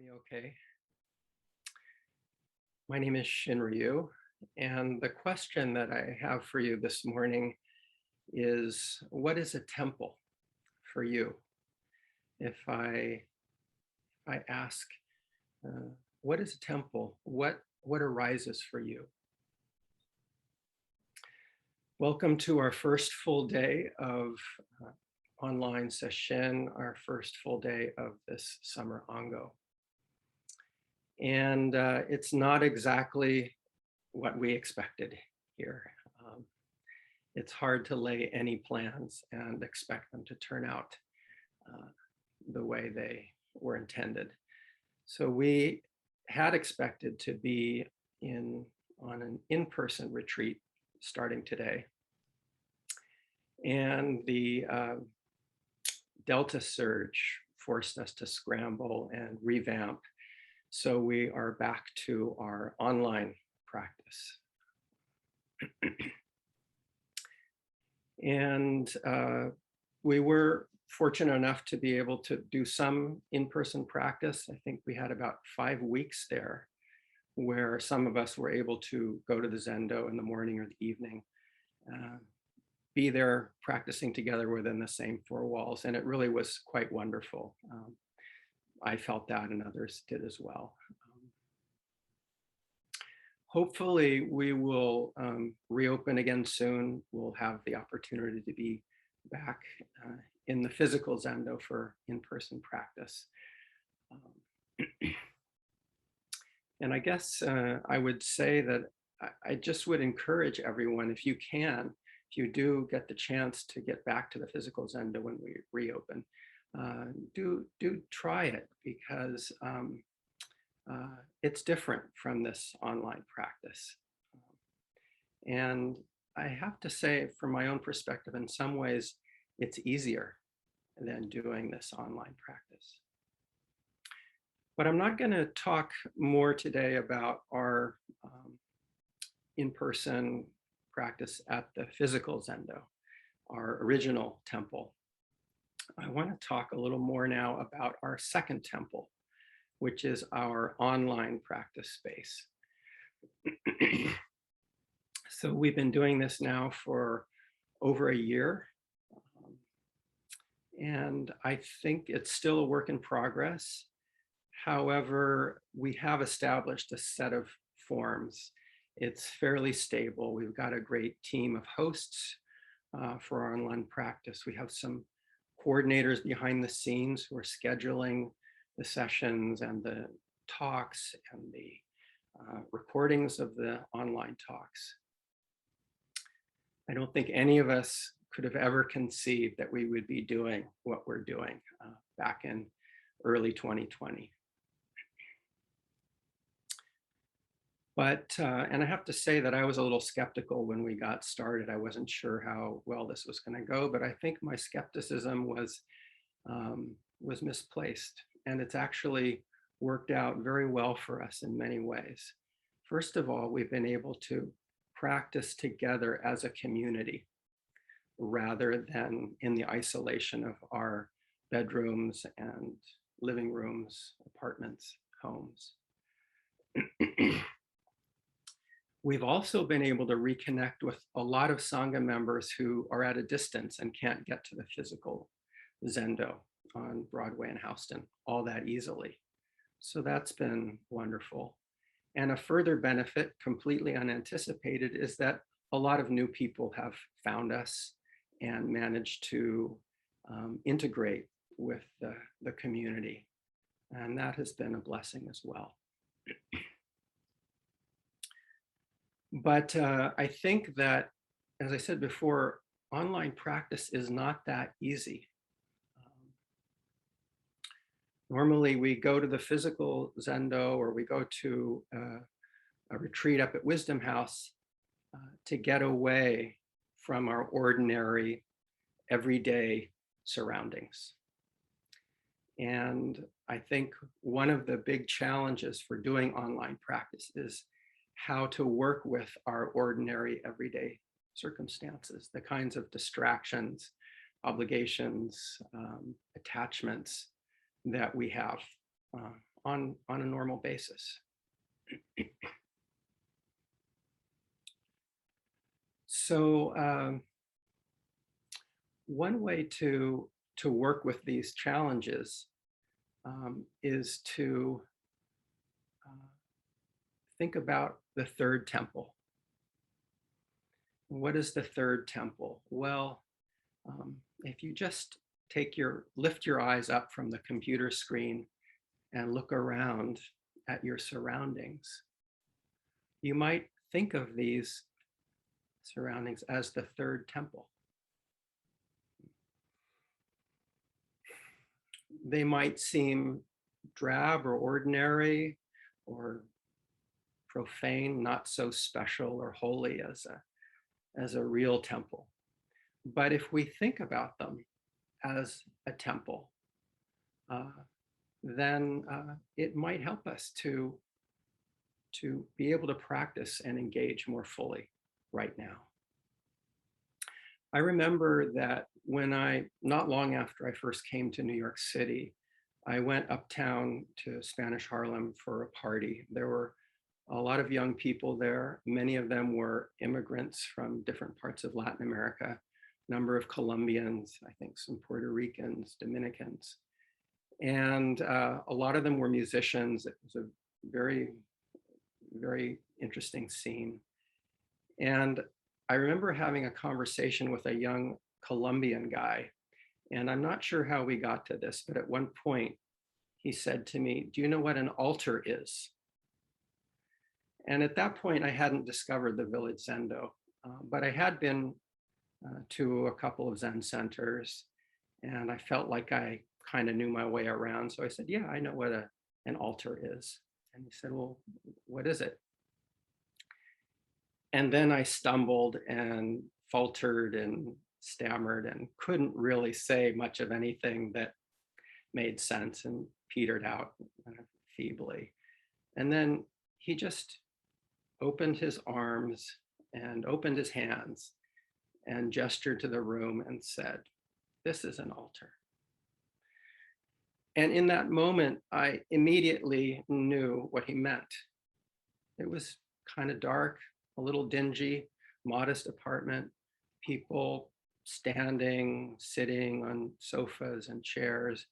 me okay? My name is Shinryu, and the question that I have for you this morning is, what is a temple for you? If I ask, uh, what is a temple? What arises for you? Welcome to our first full day of online session, our first full day of this summer Ango. And it's not exactly what we expected here. It's hard to lay any plans and expect them to turn out the way they were intended. So we had expected to be on an in-person retreat starting today. And the Delta surge forced us to scramble and revamp. So we are back to our online practice. And we were fortunate enough to be able to do some in-person practice. I think we had about 5 weeks there where some of us were able to go to the Zendo in the morning or the evening, be there practicing together within the same four walls. And it really was quite wonderful. I felt that and others did as well. Hopefully we will reopen again soon. We'll have the opportunity to be back in the physical Zendo for in-person practice. And I guess I would say that I just would encourage everyone, if you can, if you do get the chance to get back to the physical Zendo when we reopen, do try it, because it's different from this online practice. And I have to say, from my own perspective, in some ways, it's easier than doing this online practice. But I'm not going to talk more today about our in-person practice at the physical Zendo, our original temple. I want to talk a little more now about our second temple, which is our online practice space. So we've been doing this now for over a year. And I think it's still a work in progress. However, we have established a set of forms. It's fairly stable. We've got a great team of hosts for our online practice. We have some coordinators behind the scenes who are scheduling the sessions and the talks and the recordings of the online talks. I don't think any of us could have ever conceived that we would be doing what we're doing back in early 2020. But, and I have to say that I was a little skeptical when we got started. I wasn't sure how well this was going to go, but I think my skepticism was misplaced. And it's actually worked out very well for us in many ways. First of all, we've been able to practice together as a community rather than in the isolation of our bedrooms and living rooms, apartments, homes. We've also been able to reconnect with a lot of Sangha members who are at a distance and can't get to the physical Zendo on Broadway and Houston all that easily. So that's been wonderful. And a further benefit, completely unanticipated, is that a lot of new people have found us and managed to integrate with the community. And that has been a blessing as well. But I think that, as I said before, online practice is not that easy. Normally we go to the physical Zendo or we go to a retreat up at Wisdom House to get away from our ordinary, everyday surroundings. And I think one of the big challenges for doing online practice is how to work with our ordinary, everyday circumstances, the kinds of distractions, obligations, attachments that we have on a normal basis. So one way to work with these challenges is to think about the third temple. What is the third temple? Well, if you just lift your eyes up from the computer screen and look around at your surroundings, you might think of these surroundings as the third temple. They might seem drab or ordinary or profane, not so special or holy as a real temple. But if we think about them as a temple, then it might help us to be able to practice and engage more fully right now. I remember that not long after I first came to New York City, I went uptown to Spanish Harlem for a party. There were a lot of young people there. Many of them were immigrants from different parts of Latin America, a number of Colombians, I think some Puerto Ricans, Dominicans. And a lot of them were musicians. It was a very, very interesting scene. And I remember having a conversation with a young Colombian guy, and I'm not sure how we got to this, but at one point he said to me, "Do you know what an altar is?" And at that point, I hadn't discovered the Village Zendo, but I had been to a couple of Zen centers, and I felt like I kind of knew my way around. So I said, "Yeah, I know what an altar is." And he said, "Well, what is it?" And then I stumbled and faltered and stammered and couldn't really say much of anything that made sense and petered out feebly. And then he just opened his arms and opened his hands and gestured to the room and said, "This is an altar." And in that moment, I immediately knew what he meant. It was kind of dark, a little dingy, modest apartment, people standing, sitting on sofas and chairs,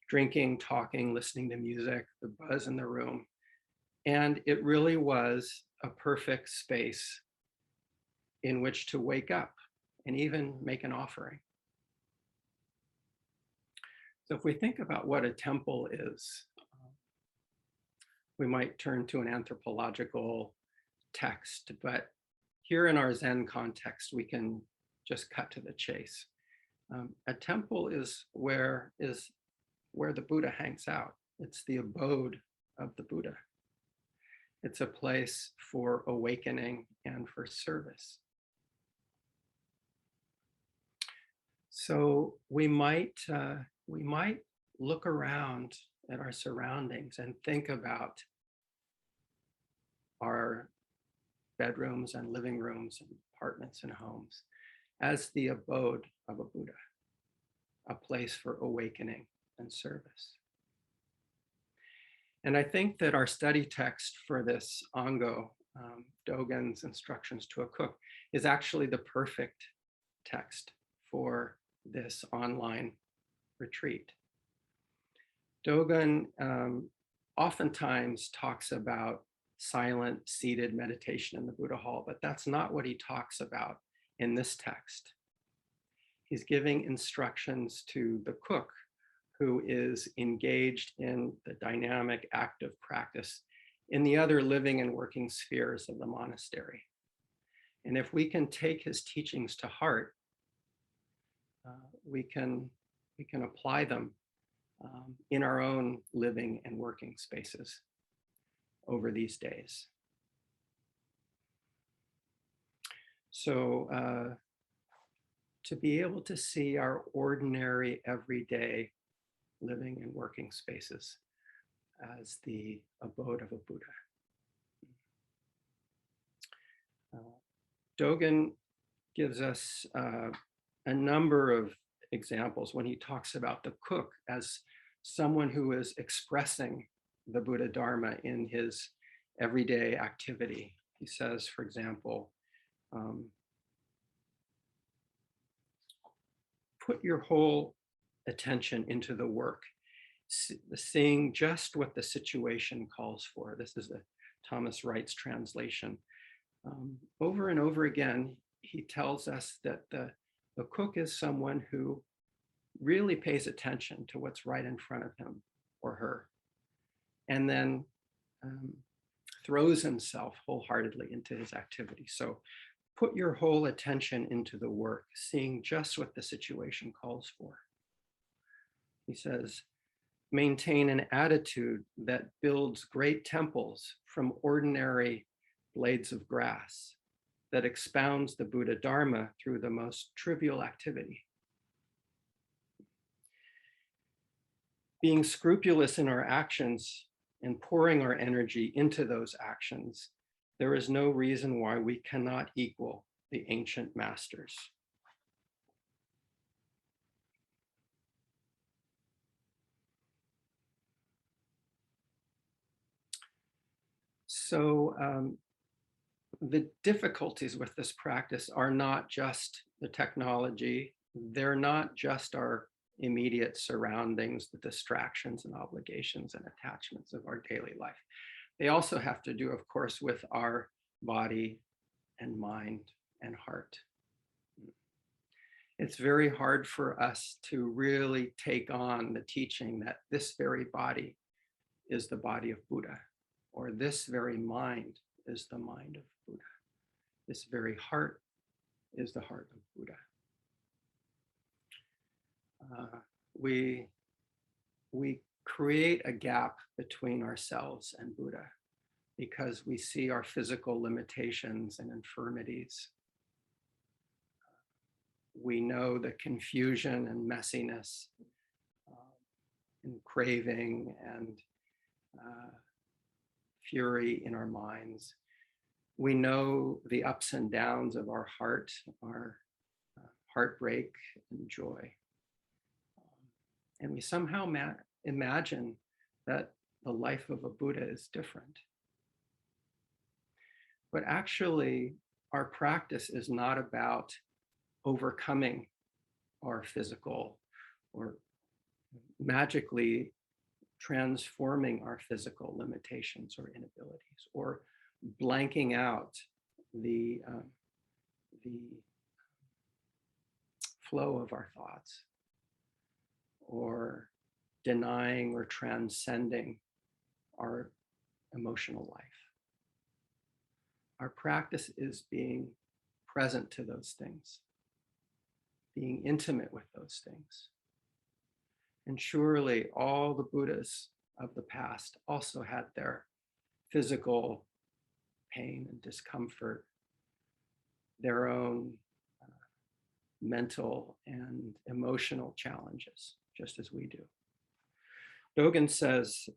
drinking, talking, listening to music, the buzz in the room. And it really was a perfect space in which to wake up and even make an offering. So if we think about what a temple is, we might turn to an anthropological text, but here in our Zen context, we can just cut to the chase. A temple is where the Buddha hangs out. It's the abode of the Buddha. It's a place for awakening and for service. So we might look around at our surroundings and think about our bedrooms and living rooms and apartments and homes as the abode of a Buddha, a place for awakening and service. And I think that our study text for this Ango, Dogen's Instructions to a Cook, is actually the perfect text for this online retreat. Dogen oftentimes talks about silent, seated meditation in the Buddha Hall, but that's not what he talks about in this text. He's giving instructions to the cook who is engaged in the dynamic, active practice in the other living and working spheres of the monastery. And if we can take his teachings to heart, we can apply them in our own living and working spaces over these days. So to be able to see our ordinary, everyday living and working spaces as the abode of a Buddha. Dogen gives us a number of examples when he talks about the cook as someone who is expressing the Buddha Dharma in his everyday activity. He says, for example, put your whole attention into the work, seeing just what the situation calls for. This is the Thomas Wright's translation. Over and over again, he tells us that the cook is someone who really pays attention to what's right in front of him or her, and then throws himself wholeheartedly into his activity. So put your whole attention into the work, seeing just what the situation calls for. He says, maintain an attitude that builds great temples from ordinary blades of grass, that expounds the Buddha Dharma through the most trivial activity. Being scrupulous in our actions and pouring our energy into those actions, there is no reason why we cannot equal the ancient masters. So the difficulties with this practice are not just the technology, they're not just our immediate surroundings, the distractions and obligations and attachments of our daily life. They also have to do, of course, with our body and mind and heart. It's very hard for us to really take on the teaching that this very body is the body of Buddha, or this very mind is the mind of Buddha. This very heart is the heart of Buddha. We create a gap between ourselves and Buddha because we see our physical limitations and infirmities. We know the confusion and messiness and craving and fury in our minds. We know the ups and downs of our heart, our heartbreak and joy. And we somehow imagine that the life of a Buddha is different. But actually, our practice is not about overcoming our physical or magically transforming our physical limitations or inabilities, or blanking out the flow of our thoughts, or denying or transcending our emotional life. Our practice is being present to those things, being intimate with those things. And surely all the Buddhas of the past also had their physical pain and discomfort, their own mental and emotional challenges, just as we do. Dogen says,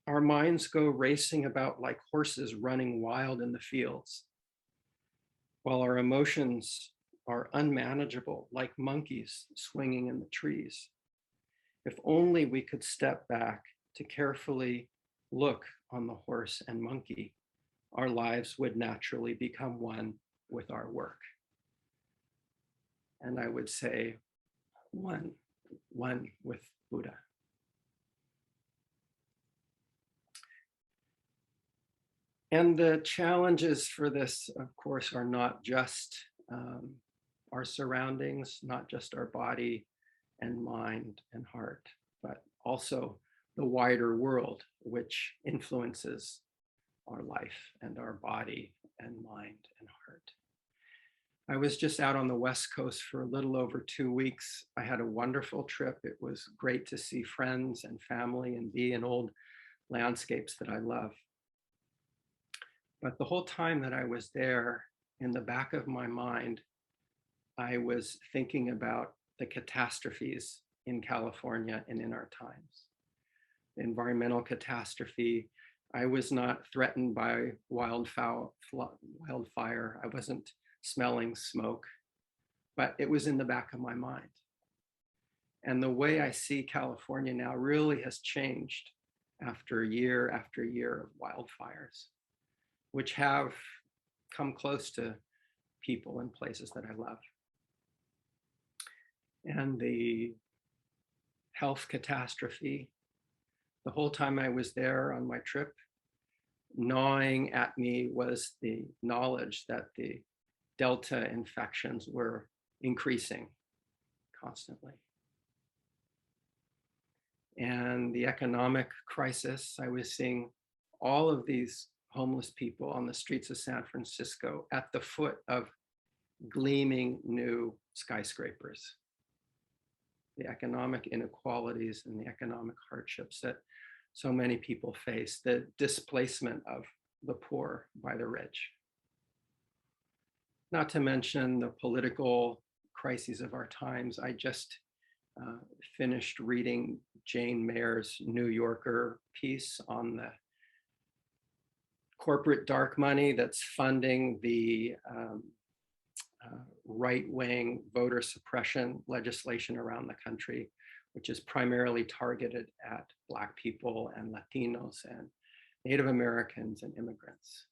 our minds go racing about like horses running wild in the fields, while our emotions are unmanageable like monkeys swinging in the trees. If only we could step back to carefully look on the horse and monkey, our lives would naturally become one with our work. And I would say one with Buddha. And the challenges for this, of course, are not just our surroundings, not just our body and mind and heart, but also the wider world, which influences our life and our body and mind and heart. I was just out on the West Coast for a little over 2 weeks. I had a wonderful trip. It was great to see friends and family and be in old landscapes that I love. But the whole time that I was there, in the back of my mind, I was thinking about the catastrophes in California and in our times. The environmental catastrophe. I was not threatened by wildfire. I wasn't smelling smoke, but it was in the back of my mind. And the way I see California now really has changed after year of wildfires, which have come close to people and places that I love. And the health catastrophe, the whole time I was there on my trip, gnawing at me was the knowledge that the Delta infections were increasing constantly. And the economic crisis, I was seeing all of these homeless people on the streets of San Francisco at the foot of gleaming new skyscrapers. The economic inequalities and the economic hardships that so many people face, the displacement of the poor by the rich. Not to mention the political crises of our times. I just finished reading Jane Mayer's New Yorker piece on the corporate dark money that's funding the right-wing voter suppression legislation around the country, which is primarily targeted at Black people and Latinos and Native Americans and immigrants.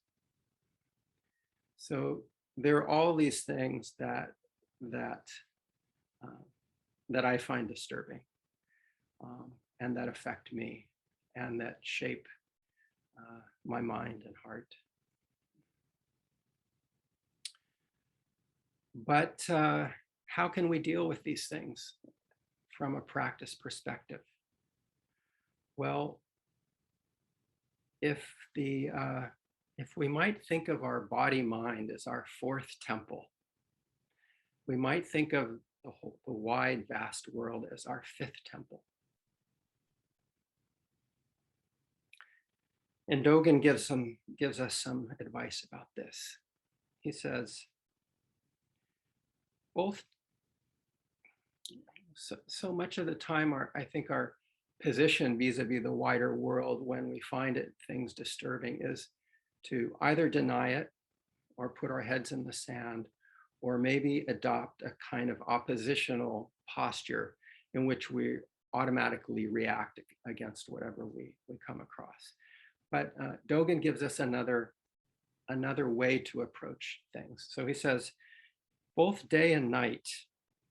So there are all these things that I find disturbing and that affect me and that shape my mind and heart. But how can we deal with these things from a practice perspective? Well, if we might think of our body-mind as our fourth temple, we might think of the wide, vast world as our fifth temple. And Dogen gives us some advice about this. He says, so much of the time, I think our position vis-a-vis the wider world when we find things disturbing is to either deny it or put our heads in the sand, or maybe adopt a kind of oppositional posture in which we automatically react against whatever we come across. But Dogen gives us another way to approach things. So he says, both day and night,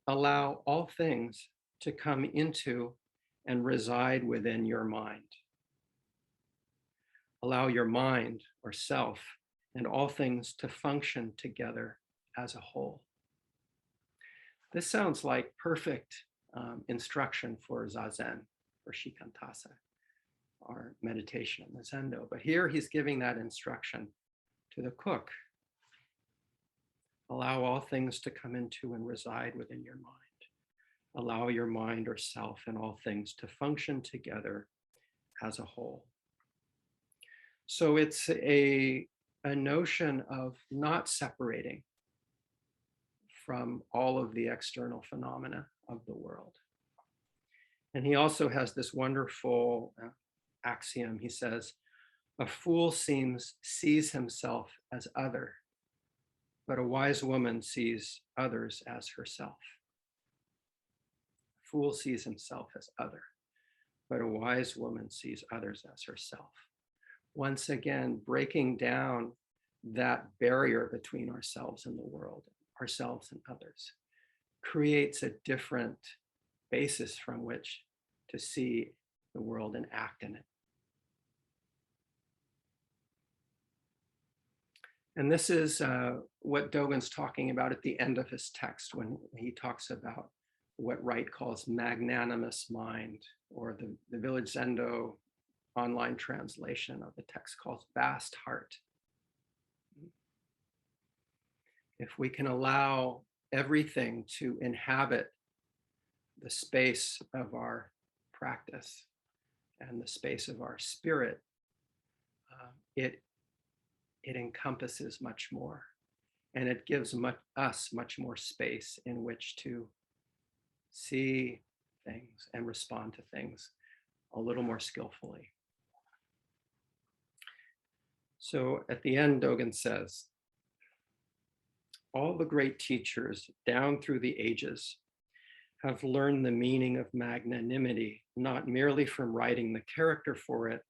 allow all things to come into and reside within your mind. Allow your mind or self and all things to function together as a whole. This sounds like perfect instruction for zazen, for shikantasa, our meditation in the Zendo. But here he's giving that instruction to the cook. Allow all things to come into and reside within your mind. Allow your mind or self and all things to function together as a whole. So it's a notion of not separating from all of the external phenomena of the world. And he also has this wonderful axiom. He says, a fool sees himself as other, but a wise woman sees others as herself. A fool sees himself as other, but a wise woman sees others as herself. Once again, breaking down that barrier between ourselves and the world, ourselves and others, creates a different basis from which to see the world and act in it. And this is what Dogen's talking about at the end of his text when he talks about what Wright calls magnanimous mind, or the Village Zendo online translation of the text calls vast heart. If we can allow everything to inhabit the space of our practice and the space of our spirit, it encompasses much more, and it gives us much more space in which to see things and respond to things a little more skillfully. So at the end, Dogen says, all the great teachers down through the ages have learned the meaning of magnanimity, not merely from writing the character for it,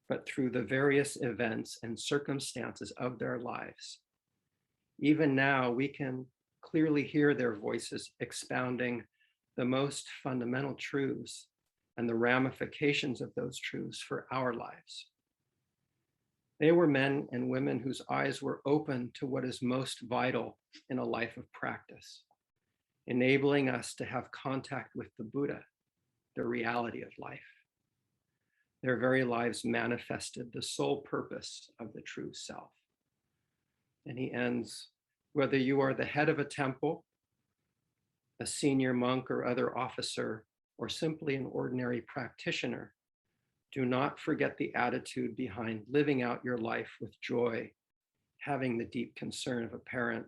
but through the various events and circumstances of their lives. Even now, we can clearly hear their voices expounding the most fundamental truths and the ramifications of those truths for our lives. They were men and women whose eyes were open to what is most vital in a life of practice, enabling us to have contact with the Buddha, the reality of life. Their very lives manifested the sole purpose of the true self. And he ends, whether you are the head of a temple, a senior monk or other officer, or simply an ordinary practitioner, do not forget the attitude behind living out your life with joy, having the deep concern of a parent,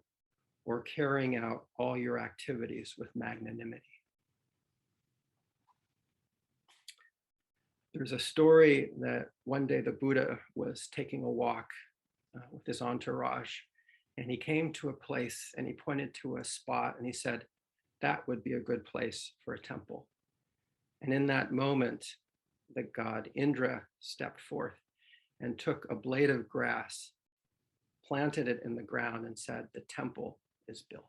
or carrying out all your activities with magnanimity. There's a story that one day the Buddha was taking a walk with his entourage, and he came to a place and he pointed to a spot and he said, that would be a good place for a temple. And in that moment, the god Indra stepped forth and took a blade of grass, planted it in the ground, and said, the temple is built.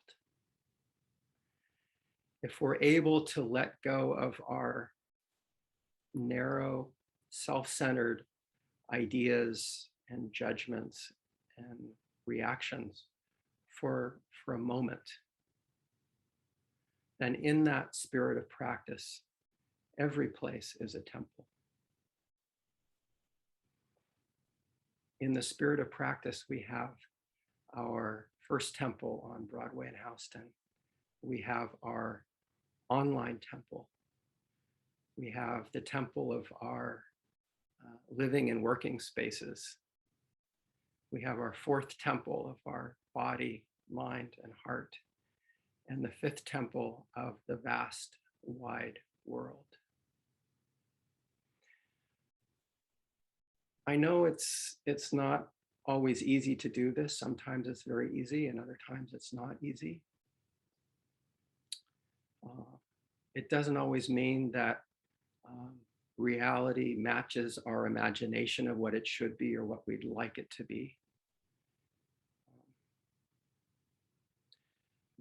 If we're able to let go of our narrow, self-centered ideas and judgments and reactions for a moment, then in that spirit of practice, every place is a temple. In the spirit of practice, we have our first temple on Broadway in Houston. We have our online temple. We have the temple of our living and working spaces. We have our fourth temple of our body, mind, and heart, and the fifth temple of the vast, wide world. I know it's not always easy to do this. Sometimes it's very easy, and other times it's not easy. It doesn't always mean that reality matches our imagination of what it should be or what we'd like it to be.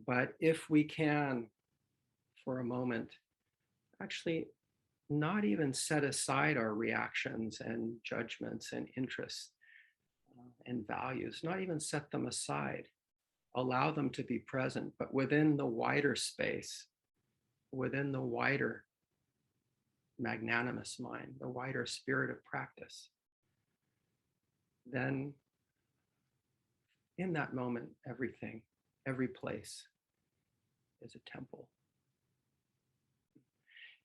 But if we can, for a moment, actually not even set aside our reactions and judgments and interests and values, not even set them aside, allow them to be present, but within the wider space, within the wider magnanimous mind, the wider spirit of practice, then in that moment, everything, every place is a temple.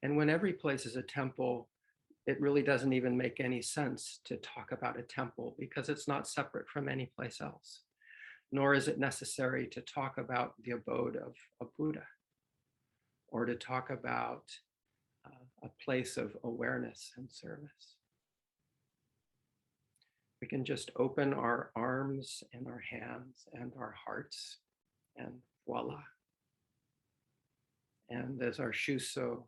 And when every place is a temple, it really doesn't even make any sense to talk about a temple because it's not separate from any place else, nor is it necessary to talk about the abode of a Buddha or to talk about a place of awareness and service. We can just open our arms and our hands and our hearts, and voila. And as our Shuso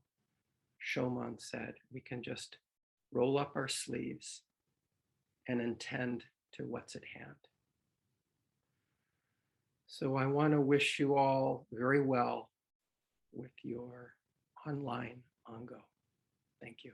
Shoman said, we can just roll up our sleeves and attend to what's at hand. So I want to wish you all very well with your online Ango. Thank you.